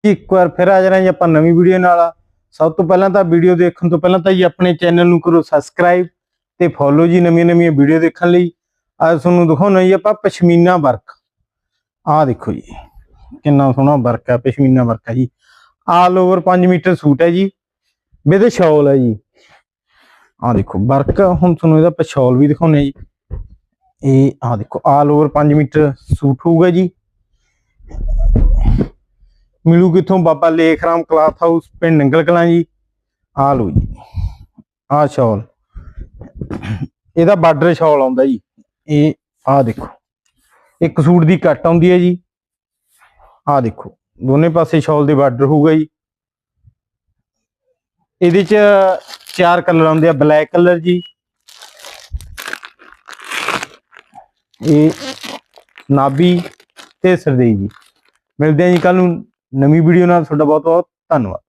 एक बार फिर हाजिर हैं जी ਆਪਾਂ ਨਵੀਂ ਵੀਡੀਓ ਨਾਲ। ਸਭ ਤੋਂ ਪਹਿਲਾਂ ਤਾਂ ਵੀਡੀਓ ਦੇਖਣ ਤੋਂ ਪਹਿਲਾਂ ਤਾਂ ਜੀ ਆਪਣੇ ਚੈਨਲ ਨੂੰ ਕਰੋ ਸਬਸਕ੍ਰਾਈਬ ਤੇ ਫੋਲੋ ਜੀ ਨਵੀਆਂ ਵੀਡੀਓ ਦੇਖਣ ਲਈ। ਅੱਜ ਤੁਹਾਨੂੰ ਦਿਖਾਉਣਾ ਜੀ ਆਪਾਂ ਪਸ਼ਮੀਨਾ ਵਰਕ। ਆਹ ਦੇਖੋ ਜੀ ਕਿੰਨਾ ਸੋਹਣਾ ਵਰਕ ਹੈ, ਪਸ਼ਮੀਨਾ ਵਰਕ ਹੈ ਜੀ। ਆਲ ਓਵਰ 5 ਮੀਟਰ ਸੂਟ ਹੈ ਜੀ, ਵਿਦ ਸ਼ਾਲ ਹੈ ਜੀ। ਆਹ ਦੇਖੋ ਵਰਕ, ਹੁਣ ਤੁਹਾਨੂੰ ਇਹਦਾ ਪਿਛੋਲ ਵੀ ਦਿਖਾਉਣੇ ਜੀ। ਇਹ ਆਹ ਦੇਖੋ ਆਲ ਓਵਰ 5 ਮੀਟਰ ਸੂਟ ਹੋਊਗਾ ਜੀ। ਮਿਲੂ ਕਿੱਥੋਂ? ਬਾਬਾ ਲੇਖ ਰਾਮ ਕਲਾਥ ਹਾਊਸ, ਪਿੰਡ ਨੰਗਲ ਕਲਾਂ ਜੀ। ਆ ਲਓ ਜੀ ਆਹ ਸ਼ਾਲ, ਇਹਦਾ ਬਾਰਡਰ ਸ਼ਾਲ ਆਉਂਦਾ ਜੀ। ਇਹ ਆਹ ਦੇਖੋ ਇੱਕ ਸੂਟ ਦੀ ਕੱਟ ਆਉਂਦੀ ਹੈ ਜੀ। ਆਹ ਦੇਖੋ ਦੋਨੇ ਪਾਸੇ ਸ਼ਾਲ ਦੇ ਬਾਰਡਰ ਹੋਊਗਾ ਜੀ। ਇਹਦੇ ਚ 4 ਕਲਰ ਆਉਂਦੇ ਆ। ਬਲੈਕ ਕਲਰ ਜੀ, ਇਹ ਨਾਭੀ ਤੇ ਸਰਦੇਈ ਜੀ। ਮਿਲਦੇ ਆ ਜੀ ਕੱਲ ਨੂੰ ਨਵੀਂ ਵੀਡੀਓ ਨਾਲ। ਤੁਹਾਡਾ ਬਹੁਤ ਬਹੁਤ ਧੰਨਵਾਦ।